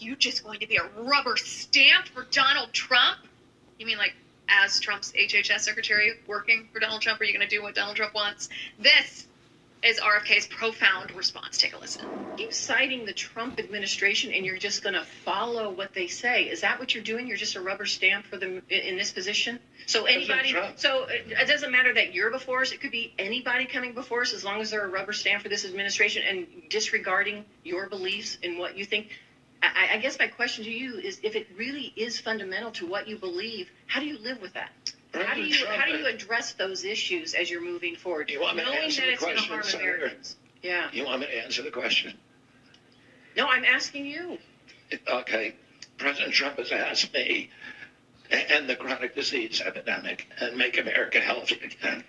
you just going to be a rubber stamp for Donald Trump? You mean like as Trump's HHS secretary working for Donald Trump? Are you going to do what Donald Trump wants? This is RFK's profound response. Take a listen. You citing the Trump administration and you're just going to follow what they say. Is that what you're doing? You're just a rubber stamp for them in this position? So anybody, so it doesn't matter that you're before us. It could be anybody coming before us as long as they're a rubber stamp for this administration and disregarding your beliefs and what you think. I guess my question to you is, if it really is fundamental to what you believe, how do you live with that? How do you address those issues as you're moving forward? You want me to answer the question, Senator? Yeah. You want me to answer the question? No, I'm asking you. Okay. President Trump has asked me to end the chronic disease epidemic and make America healthy again.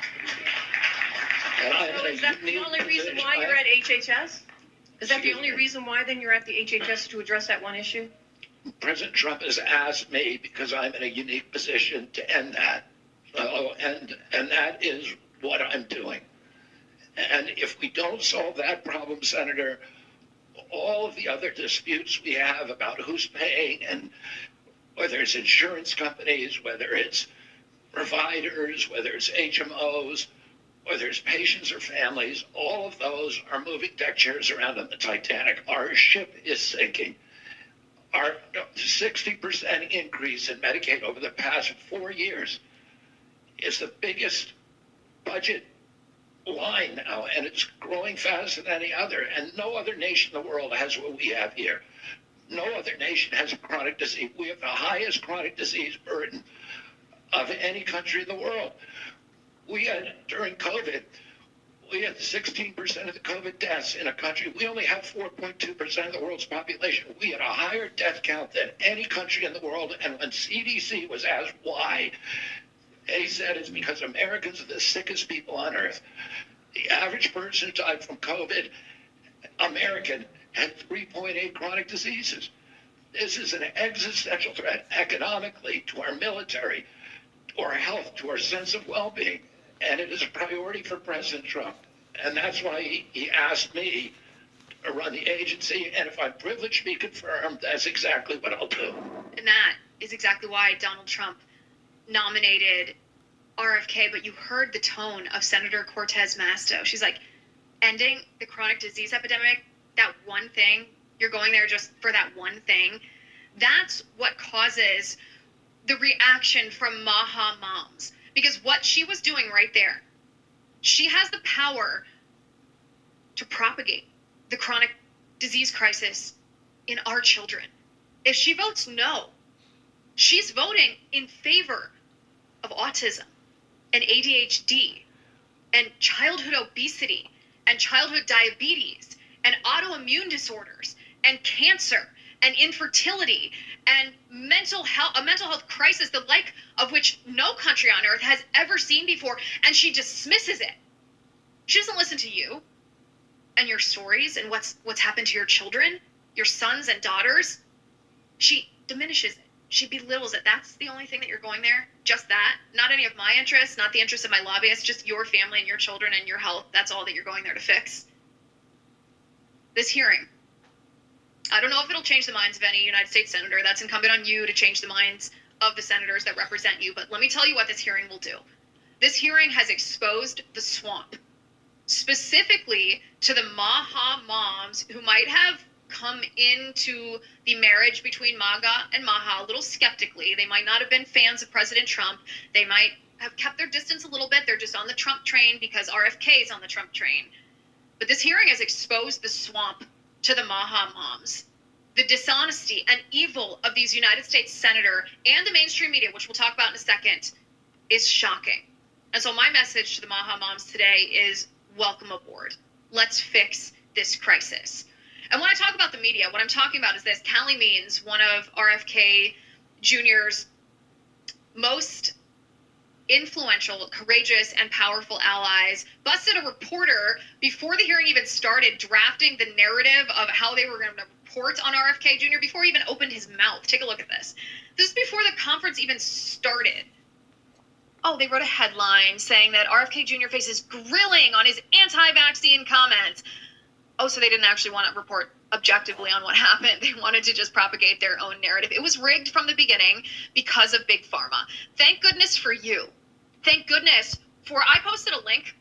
So is that the only reason why you're at HHS? Is that the only reason why then you're at the HHS, to address that one issue? President Trump has asked me because I'm in a unique position to end that. And that is what I'm doing. And if we don't solve that problem, Senator, all of the other disputes we have about who's paying, and whether it's insurance companies, whether it's providers, whether it's HMOs, whether it's patients or families, all of those are moving deck chairs around on the Titanic. Our ship is sinking. Our 60% increase in Medicaid over the past 4 years is the biggest budget line now, and it's growing faster than any other. And no other nation in the world has what we have here. No other nation has a chronic disease. We have the highest chronic disease burden of any country in the world. We had, during COVID, we had 16% of the COVID deaths in a country. We only have 4.2% of the world's population. We had a higher death count than any country in the world. And when CDC was asked why, they said it's because Americans are the sickest people on earth. The average person who died from COVID, American, had 3.8 chronic diseases. This is an existential threat economically, to our military, to our health, to our sense of well-being. And it is a priority for President Trump. And that's why he asked me to run the agency. And if I'm privileged to be confirmed, that's exactly what I'll do. And that is exactly why Donald Trump nominated RFK. But you heard the tone of Senator Cortez Masto. She's like, ending the chronic disease epidemic, that one thing, you're going there just for that one thing. That's what causes the reaction from Maha moms. Because what she was doing right there, she has the power to propagate the chronic disease crisis in our children. If she votes no, she's voting in favor of autism and ADHD and childhood obesity and childhood diabetes and autoimmune disorders and cancer and infertility and a mental health crisis, the like of which no country on earth has ever seen before, and she dismisses it. She doesn't listen to you and your stories and what's happened to your children, your sons and daughters. She diminishes it. She belittles it. That's the only thing that you're going there. Just that. Not any of my interests, not the interests of my lobbyists, just your family and your children and your health. That's all that you're going there to fix. This hearing, I don't know if it'll change the minds of any United States senator. That's incumbent on you to change the minds of the senators that represent you. But let me tell you what this hearing will do. This hearing has exposed the swamp, specifically to the Maha moms who might have come into the marriage between MAGA and Maha a little skeptically. They might not have been fans of President Trump. They might have kept their distance a little bit. They're just on the Trump train because RFK is on the Trump train. But this hearing has exposed the swamp to the Maha moms. The dishonesty and evil of these United States senator and the mainstream media, which we'll talk about in a second, is shocking. And so my message to the Maha moms today is welcome aboard. Let's fix this crisis. And when I talk about the media, what I'm talking about is this. Callie Means, one of RFK Jr.'s most influential, courageous, and powerful allies, busted a reporter before the hearing even started, drafting the narrative of how they were going to report on RFK Jr. before he even opened his mouth. Take a look at this. This is before the conference even started. Oh, they wrote a headline saying that RFK Jr. faces grilling on his anti-vaccine comments. Oh, so they didn't actually want to report objectively on what happened. They wanted to just propagate their own narrative. It was rigged from the beginning because of Big Pharma. Thank goodness for you. Thank goodness for, I posted a link